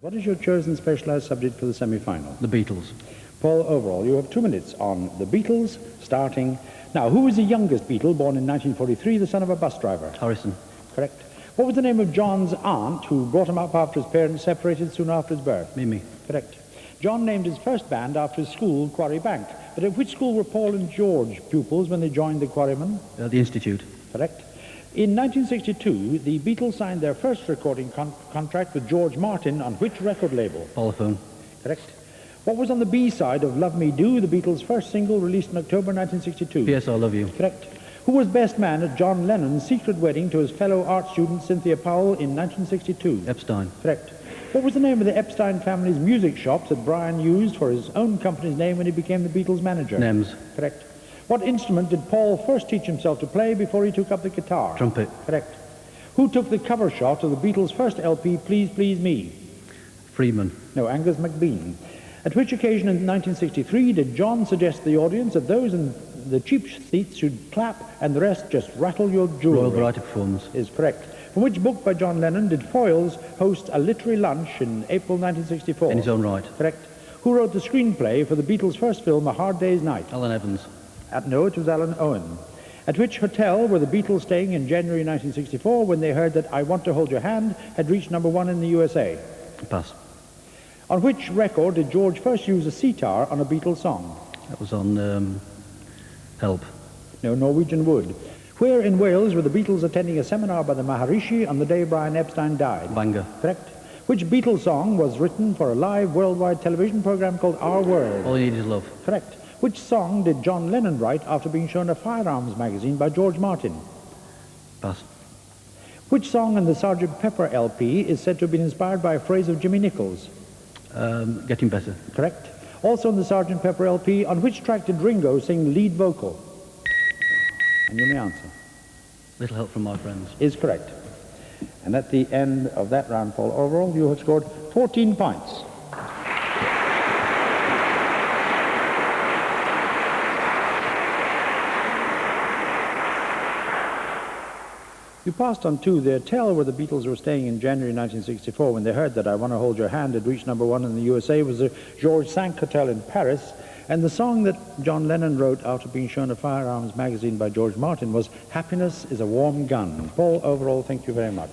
What is your chosen specialized subject for the semi-final? The Beatles. Paul Overall, you have 2 minutes on the Beatles, starting now. Who was the youngest Beatle, born in 1943, the son of a bus driver? Harrison. Correct. What was the name of John's aunt who brought him up after his parents separated soon after his birth? Mimi. Correct. John named his first band after his school, Quarry Bank. But at which school were Paul and George pupils when they joined the Quarrymen? The Institute. Correct. In 1962, the Beatles signed their first recording contract with George Martin on which record label? Polyphone. Correct. What was on the B-side of Love Me Do, the Beatles' first single released in October 1962? P.S. I Love You. Correct. Who was best man at John Lennon's secret wedding to his fellow art student Cynthia Powell in 1962? Epstein. Correct. What was the name of the Epstein family's music shops that Brian used for his own company's name when he became the Beatles' manager? Nems. Correct. What instrument did Paul first teach himself to play before he took up the guitar? Trumpet. Correct. Who took the cover shot of the Beatles' first LP, Please Please Me? Friedman. No, Angus MacBean. At which occasion in 1963 did John suggest to the audience that those in the cheap seats should clap and the rest just rattle your jewelry? Royal Variety Performance. Is correct. From which book by John Lennon did Foyles host a literary lunch in April 1964? In his own right. Correct. Who wrote the screenplay for the Beatles' first film, A Hard Day's Night? Alan Evans. No, it was Alan Owen. At which hotel were the Beatles staying in January 1964 when they heard that I Want to Hold Your Hand had reached #1 in the USA? Pass. On which record did George first use a sitar on a Beatles song? That was on Help. No, Norwegian Wood. Where in Wales were the Beatles attending a seminar by the Maharishi on the day Brian Epstein died? Bangor. Correct. Which Beatles song was written for a live worldwide television program called Our World? All You Need Is Love. Correct. Which song did John Lennon write after being shown a firearms magazine by George Martin? Pass. Which song on the Sgt. Pepper LP is said to have been inspired by a phrase of Jimmy Nichols? Getting Better. Correct. Also on the Sgt. Pepper LP, on which track did Ringo sing lead vocal? And you may answer. Little Help from My Friends. Is correct. And at the end of that round, Paul Overall, you have scored 14 points. You passed on to the hotel where the Beatles were staying in January 1964 when they heard that I Want to Hold Your Hand had reached #1 in the USA was the Georges V Hotel in Paris. And the song that John Lennon wrote after being shown a firearms magazine by George Martin was Happiness is a Warm Gun. Paul Overall, thank you very much.